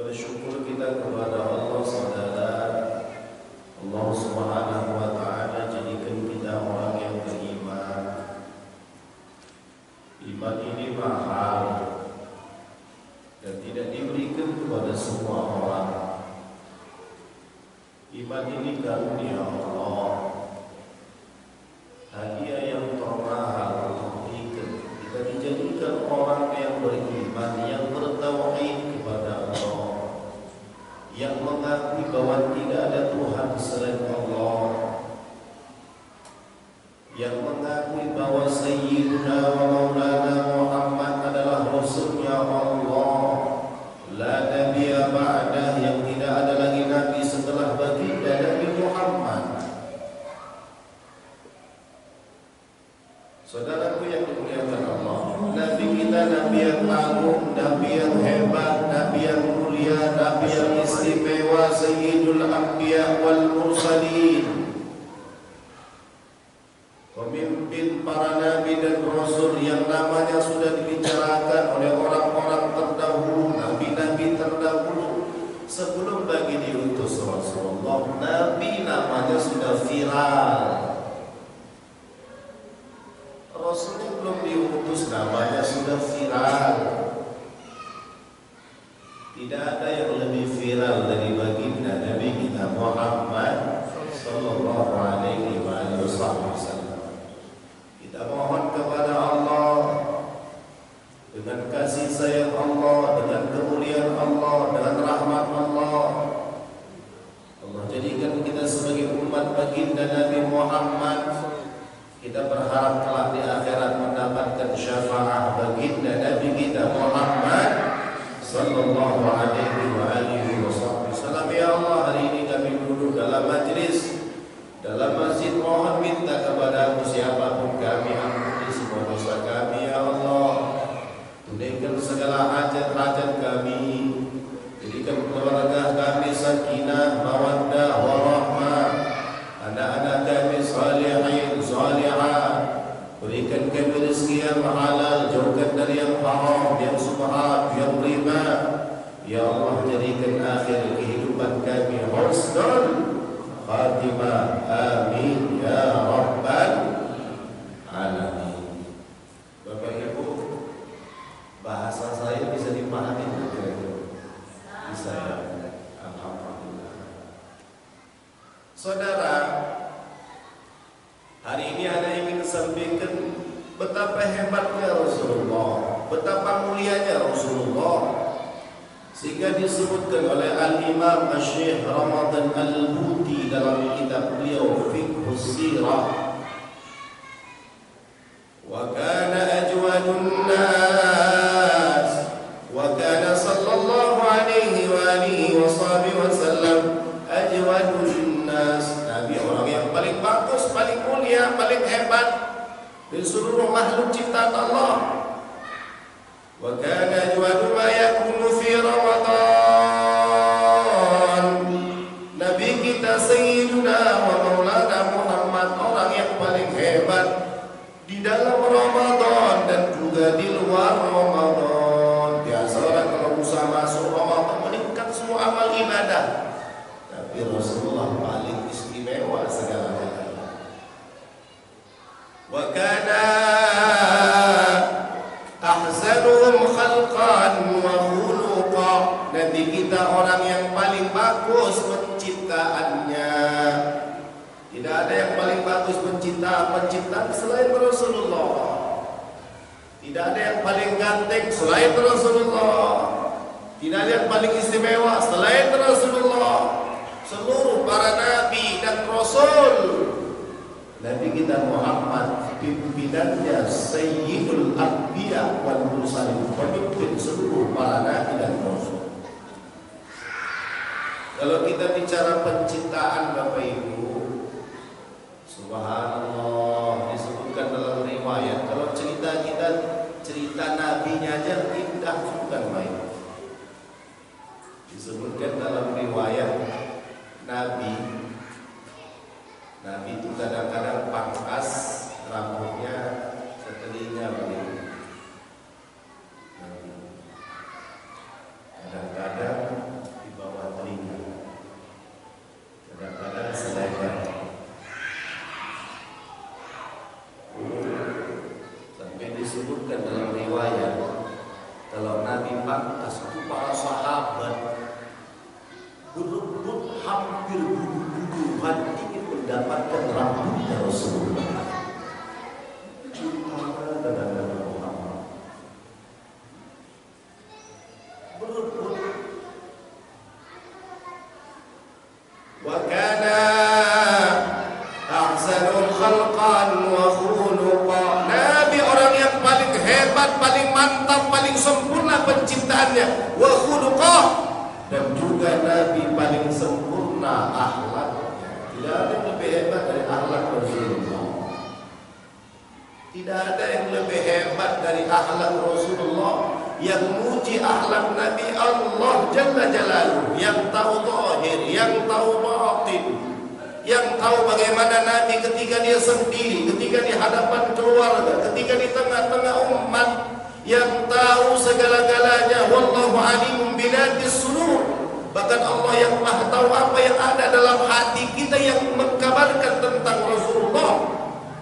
Bersyukur kita kepada Allah Saudara. Allah Subhanahu wa Ta'ala jadikan kita orang yang beriman. Iman ini mahal dan tidak diberikan kepada semua orang. Iman ini karunia Allah, hadiah yang termahal untuk kita. Kita dijadikan orang yang beriman, yang bertauhid kepada Allah, yang mengakui bahwa tidak ada Tuhan selain Allah, yang mengakui bahwa Sayyiduna wa Maulana Muhammad adalah Rasulnya Allah, la nabiyya ba'dah, yang tidak ada lagi nabi setelah baginda Nabi Muhammad. Saudaraku yang dimuliakan Allah, Nabi kita Nabi yang agung, Nabi yang hebat, Nabi yang mulia, Nabi yang istimewa, Sayyidul Anbiya wal Mursalin, pemimpin para nabi dan rasul yang namanya sudah dibicarakan oleh orang-orang terdahulu, nabi-nabi terdahulu. Sebelum bagi diutus Rasulullah, nabi namanya sudah viral. Rasulnya belum diutus, namanya sudah viral. Tidak ada yang lebih viral dari baginda Nabi kita Muhammad sallallahu alaihi wasallam. Kita mohon kepada Allah dengan kasih sayang Allah, dengan kemuliaan Allah, dengan rahmat Allah. Allah jadikan kita sebagai umat baginda Nabi Muhammad. Kita berharap kelak di akhirat mendapatkan syafaat baginda Nabi kita Muhammad sallallahu alaihi wasallam. Ya Allah, hari ini kami duduk dalam majlis, dalam masjid, mohon minta kepada-Mu, siapapun kami, ampuni semua dosa kami ya Allah. Tunaikan segala hajat-hajat kami. Jadikan keluarga kami sakinah, mawaddah, warahmah. Anak-anak kami salihin, salihah. Berikan kami rezeki yang halal, jauhkan dari yang haram, yang subhat, yang riba. Ya Allah, jadikan akhir kehidupan kami husnul khatimah. Amin ya rabbal alamin. Bapak Ibu, bahasa saya bisa dipahami tidak? Bisa ya? Alhamdulillah. Saudara, hari ini ada yang ingin sampaikan betapa hebatnya Rasulullah, betapa mulianya Rasulullah, sehingga disebutkan oleh Al-Imam Asy-Syaikh Ramadan Al-Buti dalam kitab beliau Fiqhus Sirah. Wa kana ajwadun nas, wa kana sallallahu alaihi wa alihi wa sahbihi wasallam ajwadun nas. Nabi orang yang paling bagus, paling mulia, paling hebat dari seluruh makhluk ciptaan Allah. Wa kana ajwadu ma yakunu fi Ramadan. Nabi kita Sayyiduna wa Maulana Muhammad orang yang paling hebat di dalam Ramadan dan juga di luar Ramadan. Biasa orang kalau usaha masuk Ramadan meningkat semua amal ibadah, tapi Rasulullah paling istimewa segalanya. Wa kana ahsanuhum khalqan wa khuluqa. Nabi kita orang yang paling bagus penciptaannya. Tidak ada yang paling bagus penciptaan selain Rasulullah. Tidak ada yang paling ganteng selain Rasulullah. Tidak ada yang paling istimewa selain Rasulullah. Seluruh para nabi dan rasul, Nabi kita Muhammad pimpinannya Sayyidul Anbiya wal Mursalin, pemimpin seluruh para nabi dan rasul. Kalau kita bicara penciptaan Bapak Ibu, subhanallah, disebutkan dalam riwayat. Kalau cerita kita, cerita nabinya aja indah, bukan main. Disebutkan dalam riwayat Nabi itu kadang-kadang pangkas rambutnya setelinya begitu. Kadang-kadang para sahabat berebut hampir budu-buduhan ingin mendapatkan rambutnya Rasulullah. Cinta dengan Nabi Muhammad. Berebut. Wa kana ahsanul khalqan wa khuluqa. Nabi orang yang paling hebat, paling mantap, paling sempurna penciptaannya. Wa khuluqa. Dan juga Nabi paling sempurna akhlaknya. Tidak ada yang lebih hebat dari akhlak Rasulullah. Tidak ada yang lebih hebat dari akhlak Rasulullah. Yang muji akhlak Nabi Allah Jalla Jalaluhu, yang tahu zahir, yang tahu batin, yang tahu bagaimana Nabi ketika dia sendiri, ketika di hadapan keluarga, ketika di tengah-tengah umat, yang tahu segala-galanya. Wallahu alimun bidatis sudur. Bahkan Allah yang maha tahu apa yang ada dalam hati kita, yang mengkabarkan tentang Rasulullah.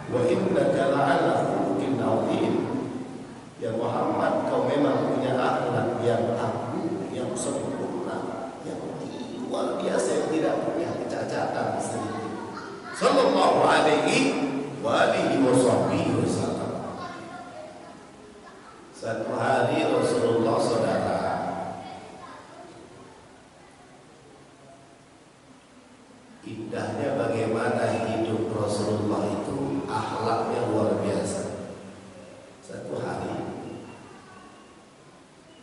Wa innaka la'ala khuluqin 'adzim. Ya Muhammad, kau memang punya akhlak yang agung, yang sempurna, yang luar biasa, yang tidak punya kecacatan sedikit. Sallallahu alaihi wa alihi wasallam. Satu hari Rasulullah, saudara, indahnya bagaimana hidup Rasulullah itu, akhlaknya luar biasa. Satu hari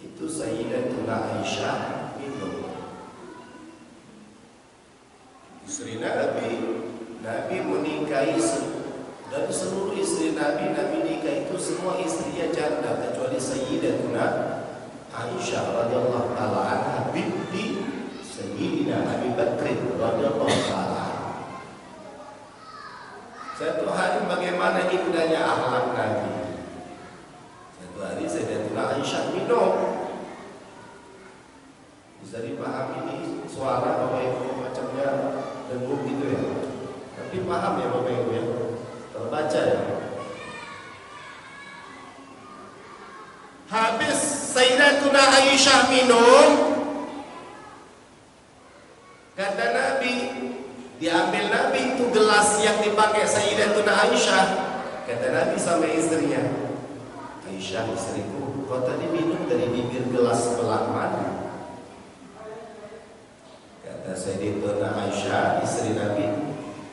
itu Sayyidatuna Aisyah minum. Istri Nabi menikahi dan seluruh istri Nabi nikah itu semua istrinya janda kecuali Sayyidatuna Aisyah radhiyallahu taala anha binti Sayyidina Abi Bakr radhiyallahu taala. Satu hari bagaimana indahnya akhlak Nabi. Satu hari Sayyidatuna Aisyah minum. Bisa dipahami ini suara Bapak Ibu macamnya lembut gitu ya. Tapi paham ya Bapak Ibu ya. Terbaca ya. Habis Sayyidatuna Aisyah minum, kata Nabi, diambil Nabi itu gelas yang dipakai Sayyidatuna Aisyah. Kata Nabi sama istrinya, Aisyah istriku, kau tadi minum dari bibir gelas sebelah mana? Kata Sayyidatuna Aisyah istri Nabi,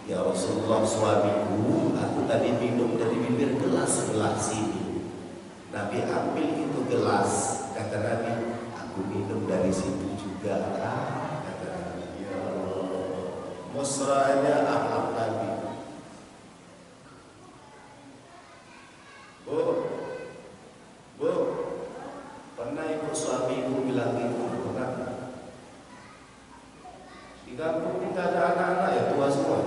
ya Rasulullah suamiku, aku tadi minum dari bibir gelas sebelah sini. Nabi ambil itu gelas, kata Nabi, aku minum dari situ juga. Kata Nabi, ya Allah, mesranya akhlak Nabi. Bu, pernah ibu suami ibu bilang gitu? Pernah? Di kampung kita ada anak-anak ya tua semua.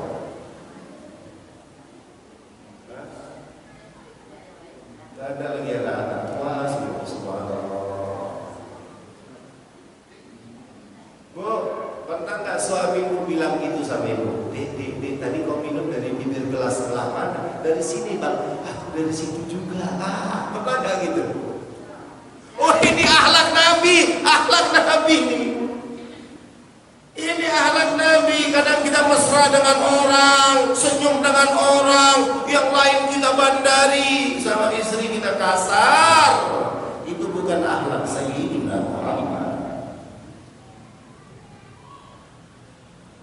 Tidak ada lagi anak-anak tua semua. Bu, pernah nggak suamimu bilang gitu sama ibu? Dek, tadi kau minum dari bibir gelas sebelah mana? Dari sini bang. Aku dari situ juga. Pernah nggak gitu? Oh, ini akhlak Nabi, akhlak Nabi ini. Ini akhlak Nabi. Kadang kita mesra dengan orang, senyum dengan orang, yang lain kita bandari, sama istri kita kasar. Itu bukan akhlak Sayyidina Muhammad.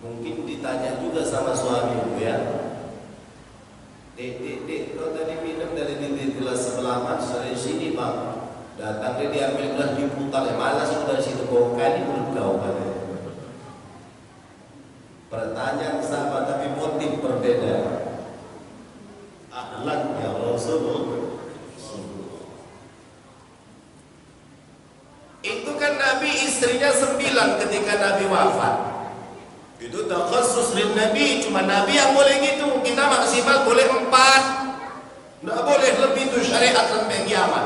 Mungkin ditanya juga sama suamimu ya, Dek, kau tadi minum dari bibir gelas sebelah mana? Dari sini bang. Datang dia diambil gelas diputar, ya malas dari situ kau kali mulut kau kan. Pertanyaan sama tapi motif berbeda. Akhlaknya Rasulullah. Itu kan Nabi istrinya 9 ketika Nabi wafat. Itu takhasus lin Nabi, cuma Nabi yang boleh gitu. Kita maksimal boleh 4. Tidak boleh lebih, itu syariat sampai kiamat.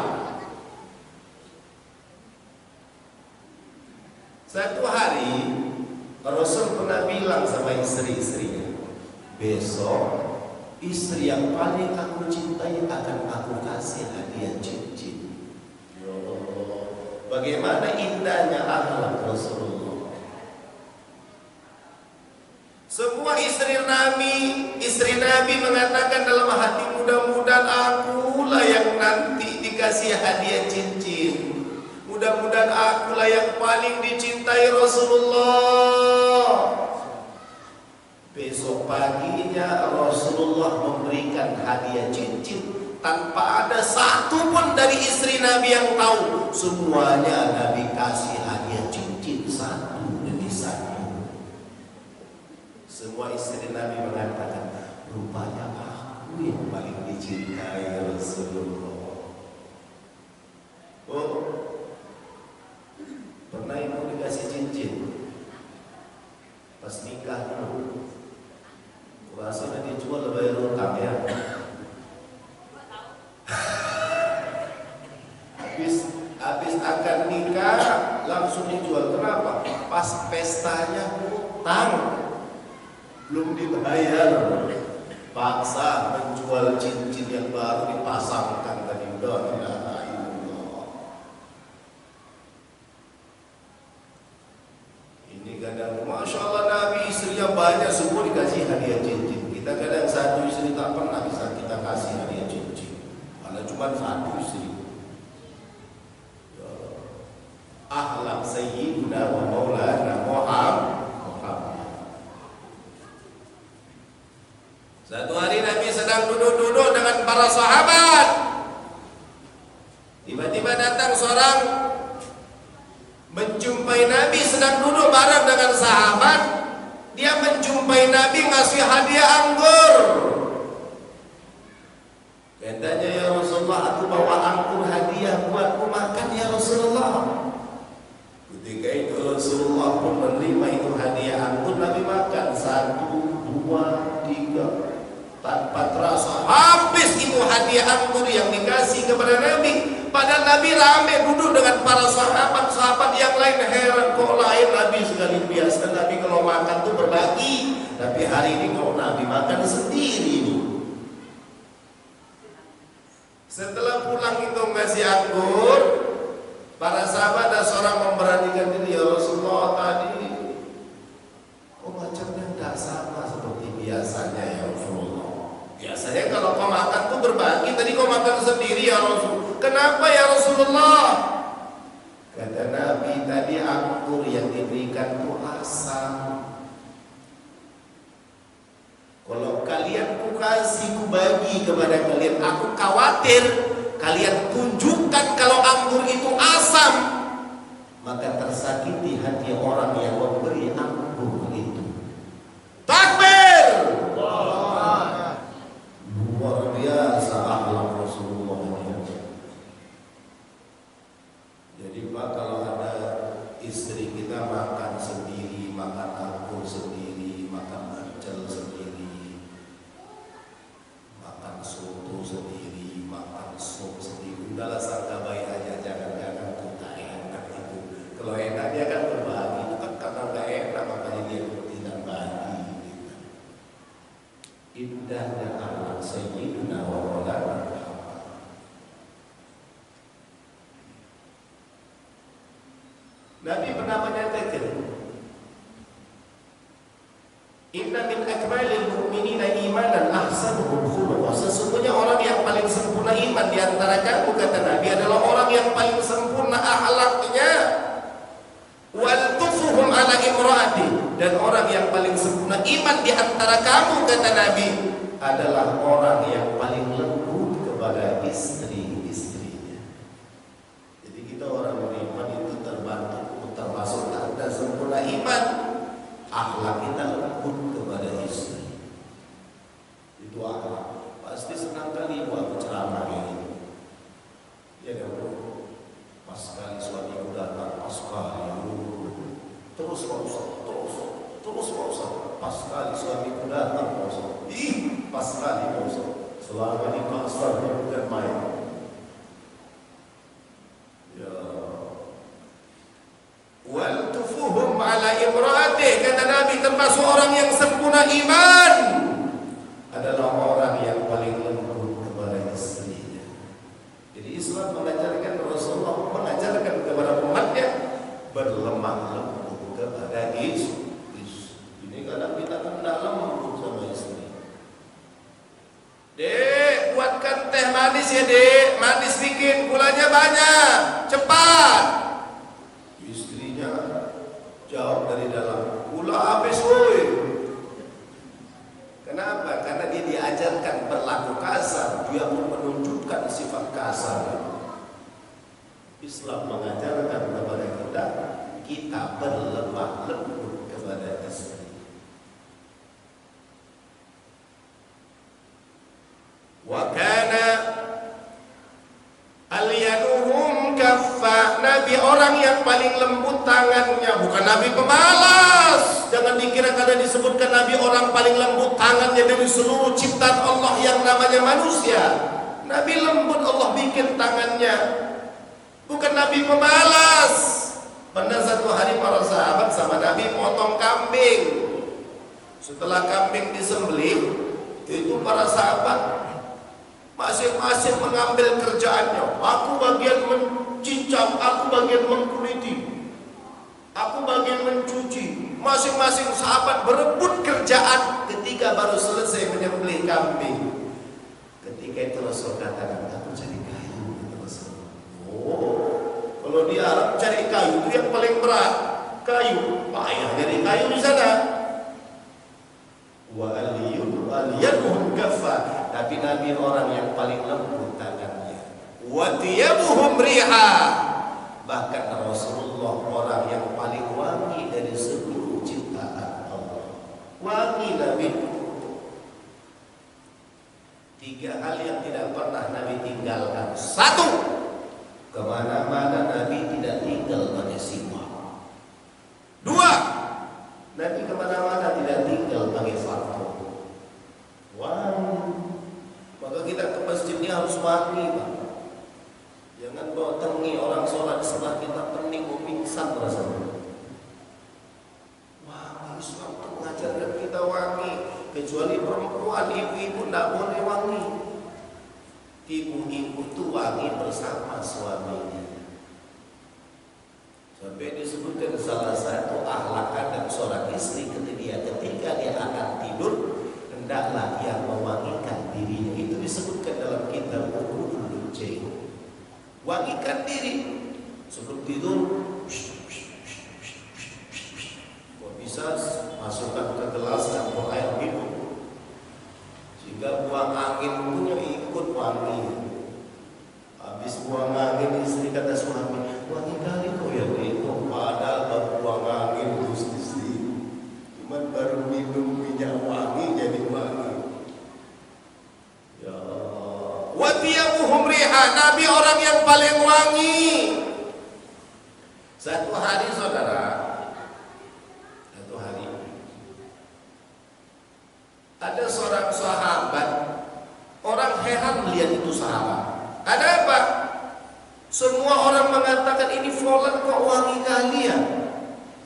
Satu hari Rasul pernah bilang sama istri-istrinya, besok istri yang paling aku cintai akan aku kasih hadiah cincin. Ya Allah, Bagaimana indahnya akhlak Rasulullah. Semua istri Nabi mengatakan dalam hati, mudah-mudahan akulah yang nanti dikasih hadiah cincin. Mudah-mudahan akulah yang paling dicintai Rasulullah. Besok paginya Rasulullah memberikan hadiah cincin tanpa ada satu pun dari istri Nabi yang tahu. Semuanya Nabi kasih hadiah cincin satu demi satu. Semua istri Nabi mengatakan, rupanya aku yang paling dicintai Rasulullah. Oh, pernah ibu dikasih cincin pas nikah dulu? Rasanya dijual bayar utang ya. Habis akan nikah langsung dijual. Kenapa? Pas pestanya utang, belum dibayar, paksa menjual cincin yang baru dipasangkan tadi. Udah tidak. Kadang, Masya Allah, Nabi istrinya banyak, semua dikasih hadiah cincin. Kita kadang satu istri tak pernah bisa kita kasih hadiah cincin, karena cuma satu istri. Ya. Akhlak Sayyidina wa Maulana Muhammad. Satu hari Nabi sedang duduk-duduk dengan para sahabat. Tiba-tiba datang seorang menjumpai Nabi sedang duduk bareng dengan sahabat. Dia menjumpai Nabi ngasih hadiah anggur. Katanya, ya Rasulullah, aku bawa anggur hadiah buatku makan ya Rasulullah. Ketika itu Rasulullah pun menerima itu hadiah anggur. Nabi makan 1, 2, 3. Tanpa terasa habis itu hadiah anggur yang dikasih kepada Nabi. Padahal Nabi rame duduk dengan para sahabat yang lain. Heran, kok lain Nabi sekali. Biasa Nabi kalau makan tuh berbagi, tapi hari ini kok Nabi makan sendiri. Setelah pulang itu ngasih anggur, para sahabat ada seorang memberanikan diri, ya Rasulullah, tadi kok macamnya tidak sama seperti biasanya ya Rasulullah. Biasanya kalau kau makan tuh berbagi, tadi kau makan sendiri ya Rasul. Kenapa ya Rasulullah? Kata Nabi, tadi anggur yang diberikan itu asam. Kalau kalian ku kasih, ku bagi kepada kalian, aku khawatir kalian tunjukkan kalau anggur itu asam, maka tersakiti hati orang yang memberi anggur itu. Takbir! Luar biasa akhlak Rasulullah. Jadi Pak, kalau ada istri kita makan sendiri, makan anggur sendiri, makan pecel sendiri, makan soto sendiri, makan sop sendiri, udahlah sangka baik aja, jangan-jangan tuh tak enak itu. Kalau enak dia kan berbagi, itu kan karena gak enak makanya dia tidak bagi. Indahnya akhlak Sayyidina wa Maulana Muhammad. Nabi pernah menyatakan, inna min akmalil mu'minina imanan ahsanuhum khuluqan. Sesungguhnya orang yang paling sempurna iman di antara kamu, kata Nabi, adalah orang yang paling sempurna akhlaknya. Wal tufuhum ala imraati, dan orang yang paling sempurna iman di antara kamu, kata Nabi, adalah orang yang paling lembut kepada istri-istrinya. Jadi kita orang beriman itu termasuk tanda sempurna iman, akhlak kita lembut kepada istri. Itu akhlak. Pasti senang kali buat ceramah ini. Ya kan, pas sekali suamiku datang, pas sekali terus Pak Ustaz, terus Pak Ustaz, pas sekali suamiku datang Pak Ustaz, pas sekali Pak Ustaz. Selama ini Pak Ustaz bukan main. Ya. Wal tufuhum ala imraati, kata Nabi, termasuk orang yang sempurna iman adalah orang yang paling lembut kepada istrinya. Jadi Islam mengajarkan, Rasulullah mengajarkan kepada umat lemah lembut kepada istri. Ini kadang kita kan tidak lembut sama istri. Dek, buatkan teh manis ya dek, manis bikin, gulanya banyak, cepat. Istrinya jawab dari dalam, gula habis woi. Kenapa? Karena dia diajarkan berlaku kasar, dia pun menunjukkan sifat kasar. Islam mengajarkan kepada kita berlemah lembut kepada istri. Wa kana alyanuhum kaffa. Nabi orang yang paling lembut tangannya, bukan Nabi pemalas. Jangan dikira karena disebutkan Nabi orang paling lembut tangannya dari seluruh ciptaan Allah yang namanya manusia. Nabi lembut Allah bikin tangannya, bukan Nabi pemalas. Pada satu hari para sahabat sama Nabi potong kambing. Setelah kambing disembelih, itu para sahabat masing-masing mengambil kerjaannya. Aku bagian mencincang, aku bagian mengkuliti, aku bagian mencuci. Masing-masing sahabat berebut kerjaan. Ketika baru selesai menyembelih kambing, ketika itu Rasul katakan, aku cari kayu. Oh, kalau dia harap cari kayu itu yang paling berat. Kayu, payah dari kayu di sana. Wa aliyun kaffa. Tapi Nabi orang yang paling lembut tangannya. Wa thiyabuhum riha. Bahkan Rasulullah orang yang paling wangi dari seluruh ciptaan Allah. Wangi Nabi. 3 hal yang tidak pernah Nabi tinggalkan. 1, kemana-mana Nabi tidak tinggal pakai siwak. 2, Nabi kemana-mana tidak tinggal pakai parfum. Wangi. Maka kita ke masjid ini harus wangi, Pak. Jangan bawa tengi orang sholat setelah kita pening mau pingsan rasanya. Wangi, Islam mengajarkan kita wangi. Kecuali perempuan, ibu-ibu tidak boleh wangi. Ibu-ibu itu wangi bersama suaminya. Sampai disebutkan salah satu akhlak adab seorang istri ketika dia akan tidur, hendaklah ia mewangikan dirinya. Itu disebutkan dalam kitab Ulul Jai. Wangikan diri sebelum tidur. Kok bisa masukkan ke gelas campur air minum, sehingga buang angin punya ikut wangi. Habis buang angin, istri kata suami, wangi kali kau ya itu. Padahal baru buang angin terus istri, cuman baru minum minyak wangi jadi wangi. Ya Allah. Wa thiyabuhum riha. Nabi orang yang paling wangi. Satu hari saudara, ada seorang sahabat, orang heran melihat itu sahabat. Ada apa? Semua orang mengatakan ini fulan kok wangi kali ya.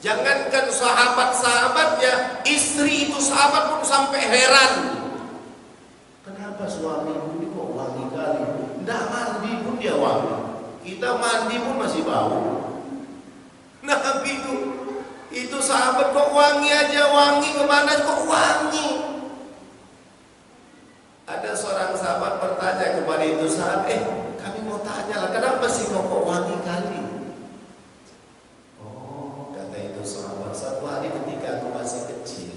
Jangankan sahabat-sahabatnya, istri itu sahabat pun sampai heran. Kenapa suami ini kok wangi kali? Tidak mandi pun dia wangi. Kita mandi pun masih bau. Nah itu sahabat kok wangi aja, wangi kemana kok wangi. Ada seorang sahabat bertanya kepada itu sahabat, kami mau tanya lah, kenapa sih kok wangi kali? Oh, kata itu sahabat, satu hari ketika aku masih kecil,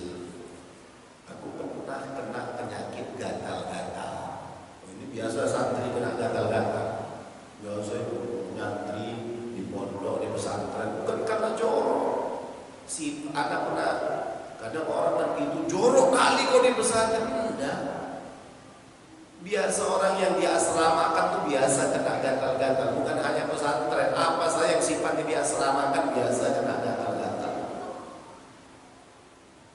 aku pernah kena penyakit gatal-gatal. Ini biasa santri kena gatal-gatal. Biasa itu nyantri di pondok, di pesantren, bukan karena jorok. Si anak pernah, kadang orang lagi itu jorok kali kok di pesantren, enggak. Biasa orang yang diasramakan tuh biasa kena gatal-gatal, bukan hanya pesantren. Apa saja yang sifatnya diasramakan biasa kena gatal-gatal.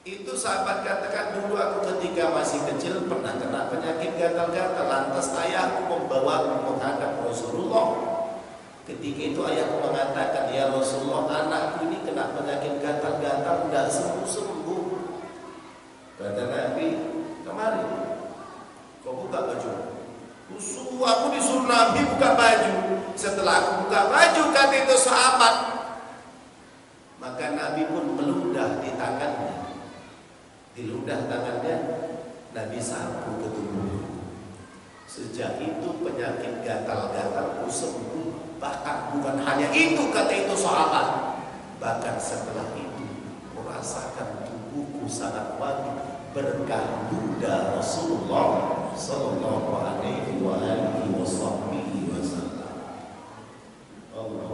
Itu sahabat katakan, dulu aku ketika masih kecil pernah kena penyakit gatal-gatal. Lantas ayahku membawaku menghadap Rasulullah. Ketika itu ayahku mengatakan, ya Rasulullah, anakku ini kena penyakit gatal-gatal, tidak sembuh-sembuh. Kata Nabi, kemari kau buka baju. Aku disuruh Nabi buka baju. Setelah aku buka baju, kata itu sahabat, Maka Nabi pun meludah di tangannya. Diludah tangannya, Nabi sapu ke tubuh. Sejak itu penyakit gatal-gatalku sembuh. Bahkan bukan hanya itu, kata itu sahabat, bahkan setelah itu merasakan tubuhku sangat wangi berkah duda Rasulullah sallallahu alaihi wasallam. Allah,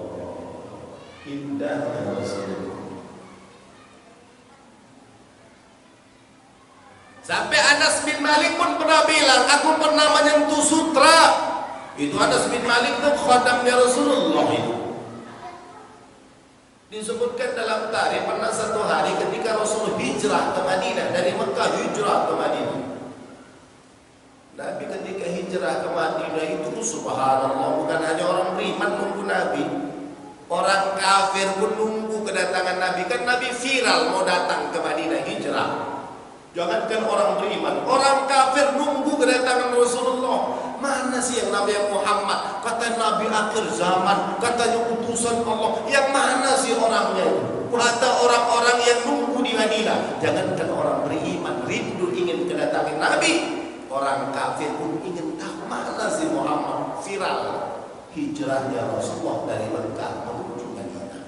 indahnya Rasulullah. Sampai Anas bin Malik pun pernah bilang, aku pernah menyentuh sutra. Itu Anas bin Malik itu khadamnya Rasulullah itu. Disebutkan dalam tarikh pernah satu hari ketika Rasul hijrah ke Madinah, dari Mekah hijrah ke Madinah. Nabi ketika hijrah ke Madinah itu subhanallah, bukan hanya orang beriman nunggu Nabi, orang kafir pun nunggu kedatangan Nabi. Kan Nabi viral mau datang ke Madinah hijrah. Jangankan orang beriman, orang kafir nunggu kedatangan Rasulullah. Mana sih yang Nabi Muhammad? Kata Nabi akhir zaman, katanya utusan Allah. Yang mana sih orangnya itu? Kata orang-orang yang nunggu di Madinah. Jangankan orang beriman, rindu ingin kedatangan Nabi, orang kafir pun ingin tahu mana sih Muhammad. Viral hijrahnya Rasulullah dari Mekah menuju Madinah.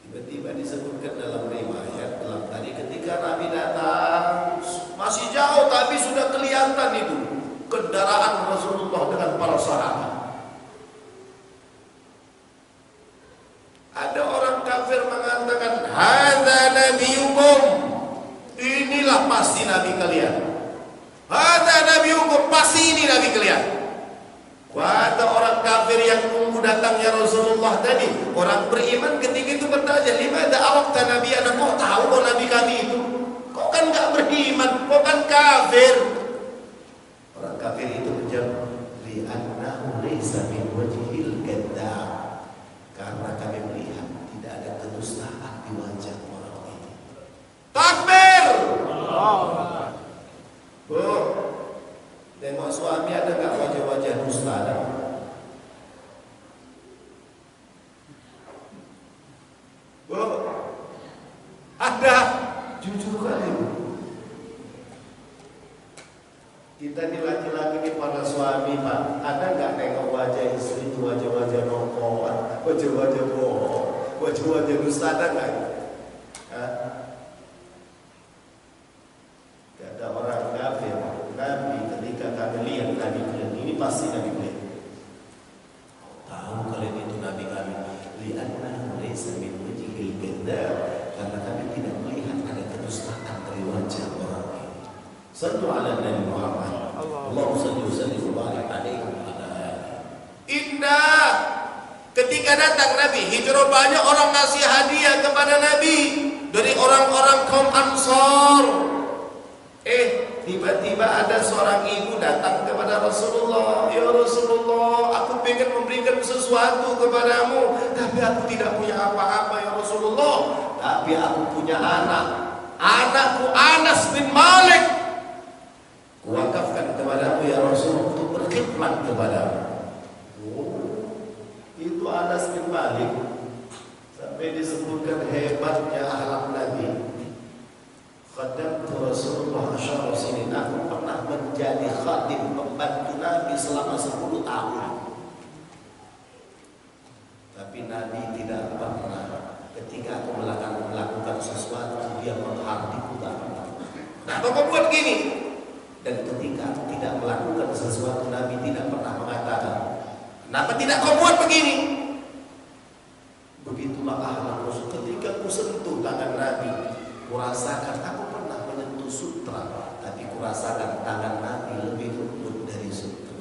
Tiba-tiba disebutkan dalam riwayat, dalam tadi ketika Nabi datang, masih jauh tapi sudah kelihatan itu kendaraan Rasulullah dengan para sahabat. Ada orang kafir mengatakan, hadza nabiyukum, inilah pasti nabi kalian. Hadza nabiyukum, pasti ini nabi kalian. Kata orang kafir yang nunggu datangnya Rasulullah tadi, orang beriman ketika itu bertanya, lima ada awakta nabi anak, kok tahu kok nabi kami itu? Kok kan nggak beriman, kok kan kafir? Orang kafir itu menjawab, li'annahu laysa min wajhil kadzdzab, karena kami melihat tidak ada kedustaan di wajah orang ini. Takbir! Bu, tengok suami ada nggak wajah-wajah dusta? Bu, ada. Jujur kali. Kita ini laki-laki ini para suami, Pak, ada nggak nengok wajah istri itu wajah-wajah nongkoan, wajah-wajah bohong, wajah-wajah dusta, ada nggak? Kata orang kafir, Nabi ketika kami lihat Nabi kalian ini pasti Nabi kalian. Tahu kalian itu Nabi kami? Li'annahu laysa min wajhil kadzdzab, karena kami tidak melihat ada kedustaan dari wajah orang ini. Sallu ala Nabi Muhammad. Allahumma salli wa sallim wa barik alaihi wa ala alihi. Indah ketika datang Nabi hijrah, banyak orang ngasih hadiah kepada Nabi dari orang-orang kaum Ansar. Tiba-tiba ada seorang ibu datang kepada Rasulullah. Ya Rasulullah, aku ingin memberikan sesuatu kepadamu, tapi aku tidak punya apa-apa ya Rasulullah. Tapi aku punya anak. Anakku Anas bin Malik, kuwakafkan kepadamu ya Rasul untuk berkhidmat kepadamu. Itu Anas bin Malik sampai disebutkan hebatnya akhlak Nabi. Khadamtu Rasulullah asyara sinin, aku pernah menjadi khadim pembantu Nabi selama 10 tahun. Tapi Nabi tidak pernah ketika aku melakukan sesuatu dia menghardiku. Nah, kau buat gini. Dan ketika aku tidak melakukan sesuatu, Nabi tidak pernah mengatakan, kenapa tidak kau buat begini? Begitulah akhlak Rasul. Ketika ku sentuh tangan Nabi, kurasakan aku pernah menyentuh sutra, tapi kurasakan tangan Nabi lebih lembut dari sutra.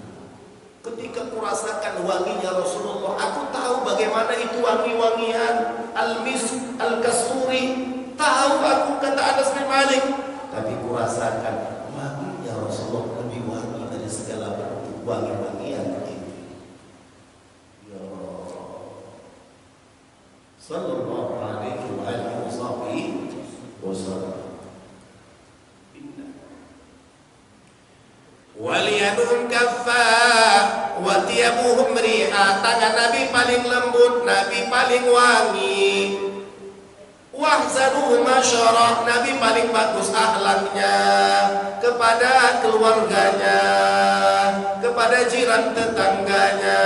Ketika kurasakan wanginya Rasulullah, aku tahu bagaimana itu wangi-wangian al-misk, al-kasturi. Tahu aku, kata Anas bin Malik, tapi kurasakan wanginya Rasulullah lebih wangi dari segala bentuk wangi-wangian ini. Ya Allah, sallallahu alaihi wa alihi wasallam. Waliyaduhum kaffa wa tiyabuhum riha, tangan Nabi paling lembut, Nabi paling wangi. ahsanuhu masyarah, Nabi paling bagus akhlaknya kepada keluarganya, kepada jiran tetangganya,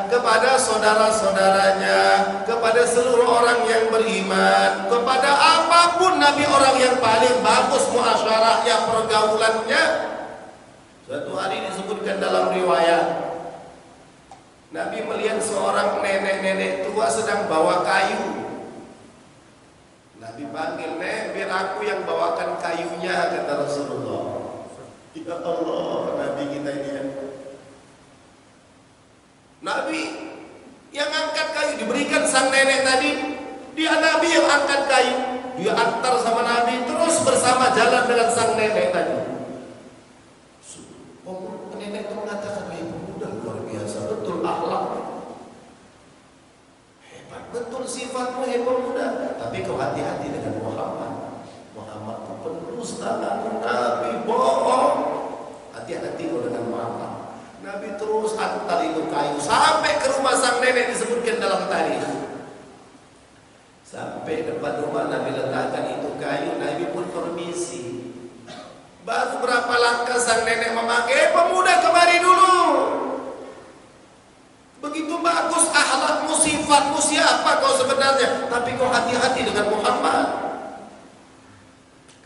kepada saudara-saudaranya, kepada seluruh orang yang beriman, kepada apapun Nabi orang yang paling bagus muasyarahnya, pergaulannya. Suatu hari disebutkan dalam riwayat, Nabi melihat seorang nenek-nenek tua sedang bawa kayu. Nabi panggil, "Nek, biar aku yang bawakan kayunya," kata Rasulullah. Ya Allah, Nabi kita ini ya. Nabi yang angkat kayu, diberikan sang nenek tadi. Dia Nabi yang angkat kayu. Dia antar sama Nabi, terus bersama jalan dengan sang nenek tadi. Nenek itu mengatakan, "Pemuda luar biasa, betul akhlak, hebat betul sifatmu, hebat pemuda. Tapi kau hati-hati dengan Muhammad. Muhammad itu pendusta, Nabi bohong. Hati-hati kau dengan Muhammad." Nabi terus antar itu kayu sampai ke rumah sang nenek, disebutkan dalam tarikh. Sampai depan rumah Nabi letakkan itu kayu, Nabi pun permisi. Baru berapa langkah sang nenek memakai, "Pemuda kemari dulu. Begitu bagus akhlakmu, sifatmu, siapa kau sebenarnya? Tapi kau hati-hati dengan Muhammad."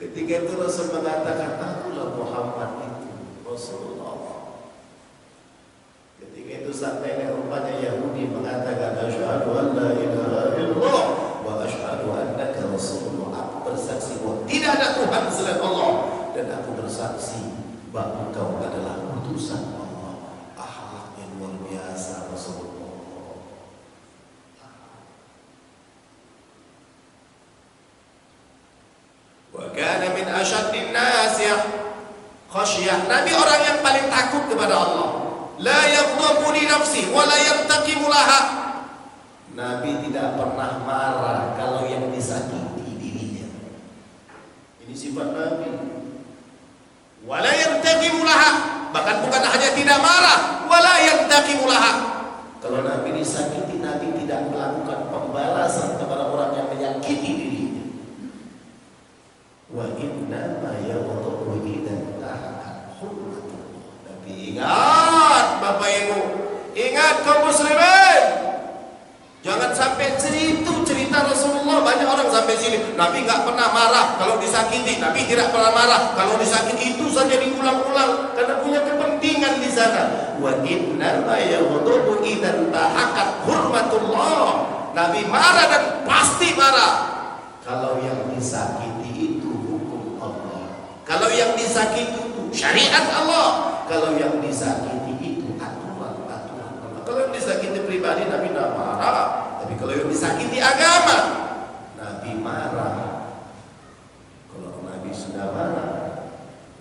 Ketika itu Rasul mengatakan, "Akulah Muhammad itu, Rasulullah." Ketika itu sang nenek rupanya Yahudi mengatakan, "Asyhadu an la ilaha illallah wa asyhadu annaka Rasulullah." Aku bersaksi bahwa tidak ada Tuhan selain Allah, dan aku bersaksi bahwa engkau adalah utusan Allah. Akhlaknya luar biasa Rasulullah. Wa kana min asyaddin nasi khasyah. Nabi orang yang paling takut kepada Allah. La yaghdabu li nafsi wa la yantaqimu laha. Nabi tidak pernah marah kalau yang disakiti dirinya. Ini sifat Nabi. Wala yantaqimu laha, bahkan bukan hanya tidak marah, wala yantaqimu laha. Kalau Nabi disakiti, Nabi tidak melakukan pembalasan kepada orang yang menyakiti dirinya. Wa inna ma yaghdabu idan tahakat hurmatullah. Nabi ingat, Bapak Ibu, ingat kaum muslimin, jangan sampai cerita Rasulullah. Banyak orang sampai sini, Nabi nggak pernah marah kalau disakiti, Nabi tidak pernah marah kalau disakiti, itu saja diulang-ulang karena punya kepentingan di sana. Wa inna ma yaghdabu idan tahakat hurmatullah. Nabi marah dan pasti marah kalau yang disakiti itu hukum Allah, kalau yang disakiti itu syariat Allah, kalau yang disakiti itu aturan-aturan Allah. Kalau yang disakiti pribadi Nabi tidak marah, tapi kalau yang disakiti agama, Nabi marah. Kalau Nabi sudah marah,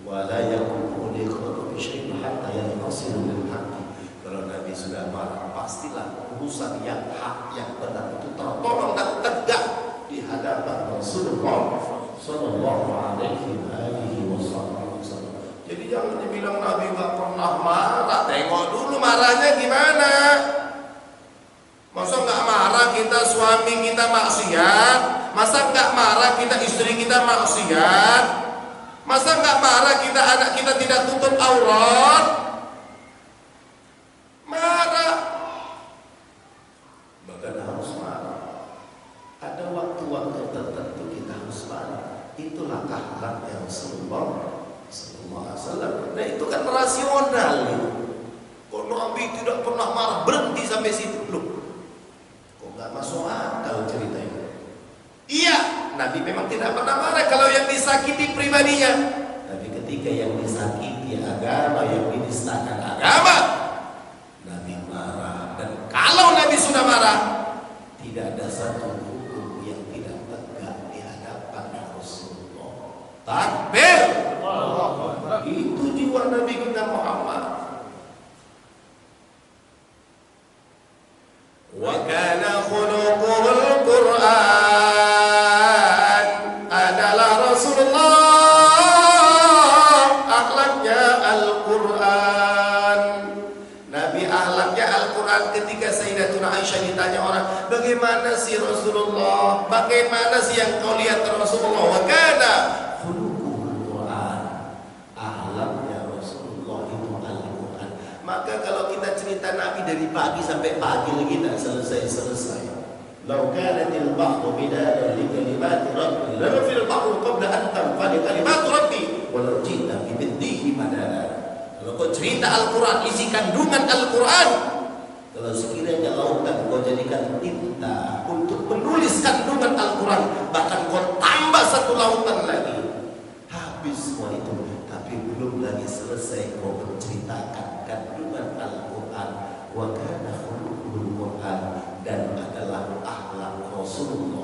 wala yakunu liqadu bi syai'in hatta yanqasiru bil haqqi. Kalau Nabi sudah marah, pastilah urusan yang hak, yang benar itu tertolong dan tegak di hadapan Rasulullah sallallahu alaihi wasallam. Jadi jangan dibilang Nabi nggak pernah marah. Tengok dulu marahnya gimana. Masa nggak marah kita suami kita maksiat? Masa nggak marah kita istri kita maksiat? Masa nggak marah kita anak kita tidak tutup aurat? Marah. Bahkan harus marah. Ada waktu-waktu tertentu kita harus marah. Itulah akhlaknya Rasulullah sallallahu alaihi wasallam. Nah itu kan rasional gitu. Kok Nabi tidak pernah marah, berhenti sampai situ loh. Kok nggak masuk akal cerita itu? Iya, Nabi memang tidak pernah marah kalau yang disakiti pribadinya. Tapi ketika yang disakiti agama, yang dinistakan agama, Nabi marah. Dan kalau Nabi sudah marah, tidak ada satu hukum yang tidak tegak di hadapan Rasulullah. Takbir. Itu jiwa Nabi kita Muhammad. Wa kana khuluqul Quran, adalah Rasulullah akhlaknya Al-Quran. Nabi akhlaknya Al-Quran. Ketika Sayyidatuna Aisyah ditanya orang, bagaimana sih Rasulullah pakai bagaimana sih yang kau lihat Rasulullah? Wa kana khuluquhul Quran. Ahlaknya Rasulullah itu Al-Quran. Maka kalau kita cerita Nabi dari pagi sampai pagi lagi tak selesai-selesai. Lau kanatil bahru midadan li kalimati rabbi lanafil bahru qabla an tanfadi kalimatu rabbi walau ji'ta bi mithlihi madada. Kalau kau cerita Al-Quran, isi kandungan Al-Quran, kalau sekiranya lautan kau jadikan tinta untuk menulis kandungan Al-Quran, bahkan kau tambah satu lautan lagi, habis semua itu. Tapi belum lagi selesai kau menceritakan kandungan Al-Quran. Wa kana khuluqul Quran, dan adalah akhlak Rasulullah